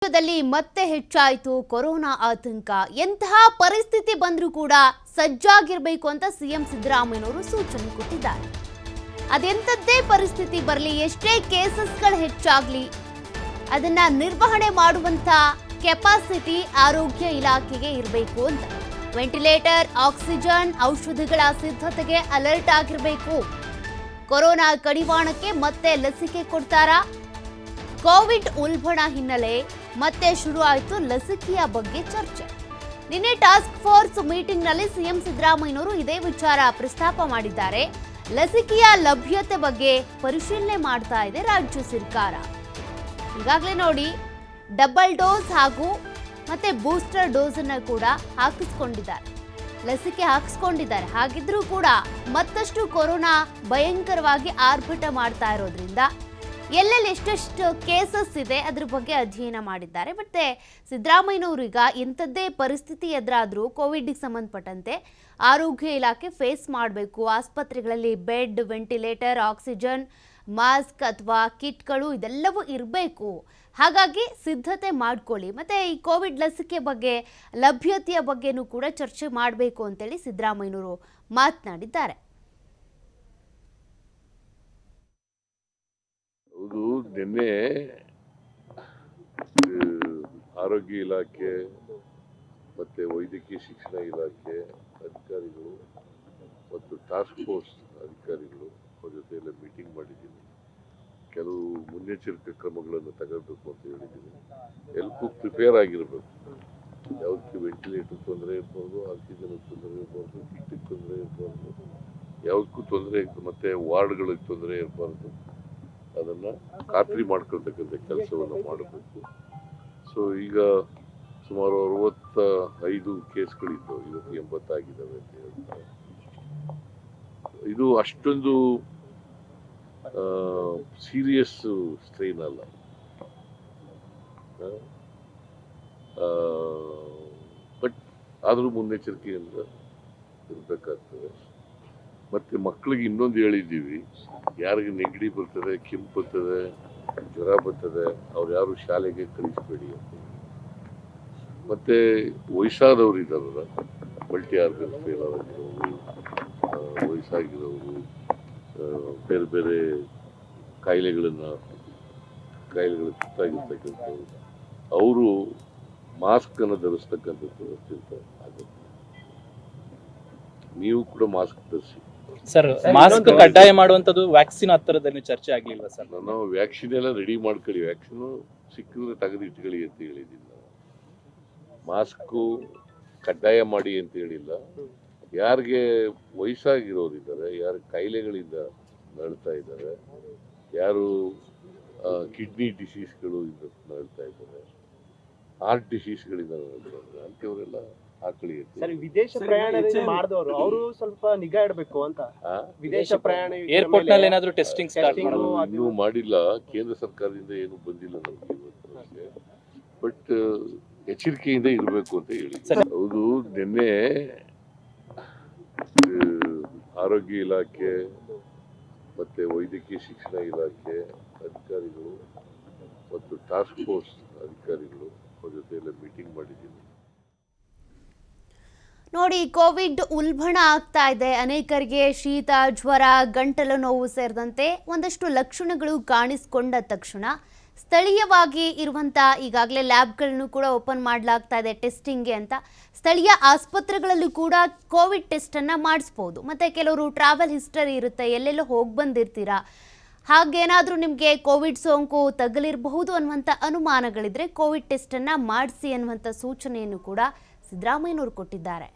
ರಾಜ್ಯದಲ್ಲಿ ಮತ್ತೆ ಹೆಚ್ಚಾಯಿತು ಕೊರೋನಾ ಆತಂಕ. ಎಂತಹ ಪರಿಸ್ಥಿತಿ ಬಂದರೂ ಕೂಡ ಸಜ್ಜಾಗಿರಬೇಕು ಅಂತ ಸಿಎಂ ಸಿದ್ದರಾಮಯ್ಯನವರು ಸೂಚನೆ ಕೊಟ್ಟಿದ್ದಾರೆ. ಅದೆಂತದ್ದೇ ಪರಿಸ್ಥಿತಿ ಬರಲಿ, ಎಷ್ಟೇ ಕೇಸಸ್ಗಳು ಹೆಚ್ಚಾಗಲಿ, ಅದನ್ನ ನಿರ್ವಹಣೆ ಮಾಡುವಂತ ಕೆಪಾಸಿಟಿ ಆರೋಗ್ಯ ಇಲಾಖೆಗೆ ಇರಬೇಕು ಅಂತ. ವೆಂಟಿಲೇಟರ್, ಆಕ್ಸಿಜನ್, ಔಷಧಿಗಳ ಸಿದ್ಧತೆಗೆ ಅಲರ್ಟ್ ಆಗಿರಬೇಕು. ಕೊರೋನಾ ಕಡಿವಾಣಕ್ಕೆ ಮತ್ತೆ ಲಸಿಕೆ ಕೊಡ್ತಾರಾ? ಕೋವಿಡ್ ಉಲ್ಬಣ ಹಿನ್ನೆಲೆ ಮತ್ತೆ ಶುರು ಆಯಿತು ಲಸಿಕೆಯ ಬಗ್ಗೆ ಚರ್ಚೆ. ನಿನ್ನೆ ಟಾಸ್ಕ್ ಫೋರ್ಸ್ ಮೀಟಿಂಗ್ನಲ್ಲಿ ಸಿಎಂ ಸಿದ್ದರಾಮಯ್ಯನವರು ಇದೇ ವಿಚಾರ ಪ್ರಸ್ತಾಪ ಮಾಡಿದ್ದಾರೆ. ಲಸಿಕೆಯ ಲಭ್ಯತೆ ಬಗ್ಗೆ ಪರಿಶೀಲನೆ ಮಾಡ್ತಾ ಇದೆ ರಾಜ್ಯ ಸರ್ಕಾರ. ಈಗಾಗಲೇ ನೋಡಿ, ಡಬಲ್ ಡೋಸ್ ಹಾಗೂ ಮತ್ತೆ ಬೂಸ್ಟರ್ ಡೋಸ್ ಅನ್ನು ಕೂಡ ಹಾಕಿಸ್ಕೊಂಡಿದ್ದಾರೆ, ಲಸಿಕೆ ಹಾಕಿಸ್ಕೊಂಡಿದ್ದಾರೆ. ಹಾಗಿದ್ರೂ ಕೂಡ ಮತ್ತಷ್ಟು ಕೊರೋನಾ ಭಯಂಕರವಾಗಿ ಆರ್ಭಟ ಮಾಡ್ತಾ ಇರೋದ್ರಿಂದ ಎಲ್ಲೆಲ್ಲಿ ಎಷ್ಟೆಷ್ಟು ಕೇಸಸ್ ಇದೆ ಅದ್ರ ಬಗ್ಗೆ ಅಧ್ಯಯನ ಮಾಡಿದ್ದಾರೆ. ಮತ್ತೆ ಸಿದ್ದರಾಮಯ್ಯನವರು ಈಗ ಇಂಥದ್ದೇ ಪರಿಸ್ಥಿತಿ ಎದುರಾದರೂ ಕೋವಿಡ್ಗೆ ಸಂಬಂಧಪಟ್ಟಂತೆ ಆರೋಗ್ಯ ಇಲಾಖೆ ಫೇಸ್ ಮಾಡಬೇಕು. ಆಸ್ಪತ್ರೆಗಳಲ್ಲಿ ಬೆಡ್, ವೆಂಟಿಲೇಟರ್, ಆಕ್ಸಿಜನ್, ಮಾಸ್ಕ್ ಅಥವಾ ಕಿಟ್ಗಳು ಇದೆಲ್ಲವೂ ಇರಬೇಕು. ಹಾಗಾಗಿ ಸಿದ್ಧತೆ ಮಾಡ್ಕೊಳ್ಳಿ. ಮತ್ತೆ ಈ ಕೋವಿಡ್ ಲಸಿಕೆ ಬಗ್ಗೆ, ಲಭ್ಯತೆಯ ಬಗ್ಗೆನೂ ಕೂಡ ಚರ್ಚೆ ಮಾಡಬೇಕು ಅಂತೇಳಿ ಸಿದ್ದರಾಮಯ್ಯನವರು ಮಾತನಾಡಿದ್ದಾರೆ. ಹೌದು, ನಿನ್ನೆ ಆರೋಗ್ಯ ಇಲಾಖೆ ಮತ್ತು ವೈದ್ಯಕೀಯ ಶಿಕ್ಷಣ ಇಲಾಖೆ ಅಧಿಕಾರಿಗಳು ಮತ್ತು ಟಾಸ್ಕ್ ಫೋರ್ಸ್ ಅಧಿಕಾರಿಗಳು ಅವ್ರ ಜೊತೆಯೆಲ್ಲ ಮೀಟಿಂಗ್ ಮಾಡಿದ್ದೀನಿ. ಕೆಲವು ಮುನ್ನೆಚ್ಚರಿಕೆ ಕ್ರಮಗಳನ್ನು ತಗೋಬೇಕು ಅಂತ ಹೇಳಿದ್ದೀನಿ. ಎಲ್ಲಕ್ಕೂ ಪ್ರಿಪೇರ್ ಆಗಿರಬೇಕು. ಯಾವುದಕ್ಕೆ ವೆಂಟಿಲೇಟರ್ ತೊಂದರೆ ಇರ್ಬೋದು, ಆಕ್ಸಿಜನ್ ತೊಂದರೆ ಇರ್ಬೋದು, ಕಿಟ್ಟಿಗೆ ತೊಂದರೆ ಇರ್ಬಾರ್ದು, ಯಾವುದಕ್ಕೂ ತೊಂದರೆ, ಮತ್ತು ವಾರ್ಡ್ಗಳಿಗೆ ತೊಂದರೆ ಇರಬಾರ್ದು. ಅದನ್ನು ಖಾತ್ರಿ ಮಾಡ್ಕೊಳ್ತಕ್ಕಂಥ ಕೆಲಸವನ್ನು ಮಾಡಬೇಕು. ಸೊ ಈಗ ಸುಮಾರು 65 ಕೇಸ್ಗಳಿದ್ದು, ಇವತ್ತು 80 ಆಗಿದ್ದಾವೆ ಅಂತ ಹೇಳ್ತಾರೆ. ಇದು ಅಷ್ಟೊಂದು ಸೀರಿಯಸ್ ಸ್ಟ್ರೈನ್ ಅಲ್ಲ. ಬಟ್ ಆದರೂ ಮುನ್ನೆಚ್ಚರಿಕೆಯಿಂದ ಇರಬೇಕಾಗ್ತದೆ. ಮತ್ತು ಮಕ್ಕಳಿಗೆ ಇನ್ನೊಂದು ಹೇಳಿದ್ದೀವಿ, ಯಾರಿಗೆ ನೆಗಡಿ ಬರ್ತದೆ, ಕೆಮ್ಮು ಬರ್ತದೆ, ಜ್ವರ ಬರ್ತದೆ, ಅವ್ರು ಯಾರು ಶಾಲೆಗೆ ಕಳಿಸ್ಬೇಡಿ ಅಂತ. ಮತ್ತು ವಯಸ್ಸಾದವ್ರು ಇದ್ದಾರಲ್ಲ, ಮಲ್ಟಿ ಆರ್ಗನ್ ಫೇಲ್ ಆಗಿರೋರು, ವಯಸ್ಸಾಗಿರೋರು, ಬೇರೆ ಬೇರೆ ಕಾಯಿಲೆಗಳು ತುತ್ತಾಗಿರ್ತಕ್ಕಂಥವ್ರು, ಅವರು ಮಾಸ್ಕನ್ನು ಧರಿಸ್ತಕ್ಕಂಥದ್ದು ಅತ್ಯಂತ ಅಗತ್ಯ. ನೀವು ಕೂಡ ಮಾಸ್ಕ್ ಧರಿಸಿ. ಸರ್, ಮಾಸ್ಕ್ ಕಡ್ಡಾಯ ಮಾಡುವಂತದ್ದು ವ್ಯಾಕ್ಸಿನ್ ಹತ್ತಿರದಲ್ಲಿ ಚರ್ಚೆ ಆಗ್ಲಿಲ್ಲ ಸರ್? ನಾನು ವ್ಯಾಕ್ಸಿನ್ ಎಲ್ಲ ರೆಡಿ ಮಾಡ್ಕೊಳ್ಳಿ, ವ್ಯಾಕ್ಸಿನ್ ಸಿಕ್ಕಿದ್ರೆ ತೆಗೆದು ಇಟ್ಕೊಳ್ಳಿ ಅಂತ ಹೇಳಿದ್ದೀನಿ. ಮಾಸ್ಕು ಕಡ್ಡಾಯ ಮಾಡಿ ಅಂತ ಹೇಳಿಲ್ಲ. ಯಾರಿಗೆ ವಯಸ್ಸಾಗಿರೋರಿದ್ದಾರೆ, ಯಾರು ಕಾಯಿಲೆಗಳಿಂದ ನರಳ್ತಾ ಇದ್ದಾರೆ, ಯಾರು ಕಿಡ್ನಿ ಡಿಸೀಸ್ಗಳು ನರಳ್ತಾ ಇದ್ದಾರೆ, ಹಾರ್ಟ್ ಡಿಸೀಸ್ಗಳಿಂದ ನರಳ್ತಾ ಇದ್ದಾರೆ, ಅಂಥವರೆಲ್ಲ ಹಾಕಳಿ. ಸರ್, ವಿದೇಶ ಪ್ರಯಾಣ ಮಾಡಿದವರು ಅವರು ಸ್ವಲ್ಪ ನಿಗಾ ಇಡಬೇಕು ಅಂತ. ವಿದೇಶ ಪ್ರಯಾಣ ಏರ್ಪೋರ್ಟ್ ನಲ್ಲಿ ಏನಾದರೂ ಟೆಸ್ಟಿಂಗ್ ಇನ್ನೂ ಮಾಡಿಲ್ಲ, ಕೇಂದ್ರ ಸರ್ಕಾರದಿಂದ ಏನು ಬಂದಿಲ್ಲ ನಮಗೆ ಇವತ್ತು. ಬಟ್ ಎಚ್ಚರಿಕೆಯಿಂದ ಇರಬೇಕು ಅಂತ ಹೇಳಿ. ಹೌದು, ನಿನ್ನೆ ಆರೋಗ್ಯ ಇಲಾಖೆ ಮತ್ತು ವೈದ್ಯಕೀಯ ಶಿಕ್ಷಣ ಇಲಾಖೆ ಅಧಿಕಾರಿಗಳು ಮತ್ತು ಟಾಸ್ಕ್ ಫೋರ್ಸ್ ಅಧಿಕಾರಿಗಳು ಅವ್ರ ಜೊತೆಯೆಲ್ಲ ಮೀಟಿಂಗ್ ಮಾಡಿದ್ದೀನಿ. ನೋಡಿ, ಕೋವಿಡ್ ಉಲ್ಬಣ ಆಗ್ತಾ ಇದೆ. ಅನೇಕರಿಗೆ ಶೀತ, ಜ್ವರ, ಗಂಟಲು ನೋವು ಸೇರಿದಂತೆ ಒಂದಷ್ಟು ಲಕ್ಷಣಗಳು ಕಾಣಿಸಿಕೊಂಡ ತಕ್ಷಣ ಸ್ಥಳೀಯವಾಗಿ ಇರುವಂಥ ಈಗಾಗಲೇ ಲ್ಯಾಬ್ಗಳನ್ನು ಕೂಡ ಓಪನ್ ಮಾಡಲಾಗ್ತಾ ಇದೆ ಟೆಸ್ಟಿಂಗ್ಗೆ ಅಂತ. ಸ್ಥಳೀಯ ಆಸ್ಪತ್ರೆಗಳಲ್ಲೂ ಕೂಡ ಕೋವಿಡ್ ಟೆಸ್ಟನ್ನು ಮಾಡಿಸ್ಬೋದು. ಮತ್ತು ಕೆಲವರು ಟ್ರಾವೆಲ್ ಹಿಸ್ಟರಿ ಇರುತ್ತೆ, ಎಲ್ಲೆಲ್ಲೋ ಹೋಗಿ ಬಂದಿರ್ತೀರಾ, ಹಾಗೇನಾದರೂ ನಿಮಗೆ ಕೋವಿಡ್ ಸೋಂಕು ತಗುಲಿರಬಹುದು ಅನ್ನುವಂಥ ಅನುಮಾನಗಳಿದ್ರೆ ಕೋವಿಡ್ ಟೆಸ್ಟನ್ನು ಮಾಡಿಸಿ ಅನ್ನುವಂಥ ಸೂಚನೆಯನ್ನು ಕೂಡ ಸಿದ್ದರಾಮಯ್ಯನವರು ಕೊಟ್ಟಿದ್ದಾರೆ.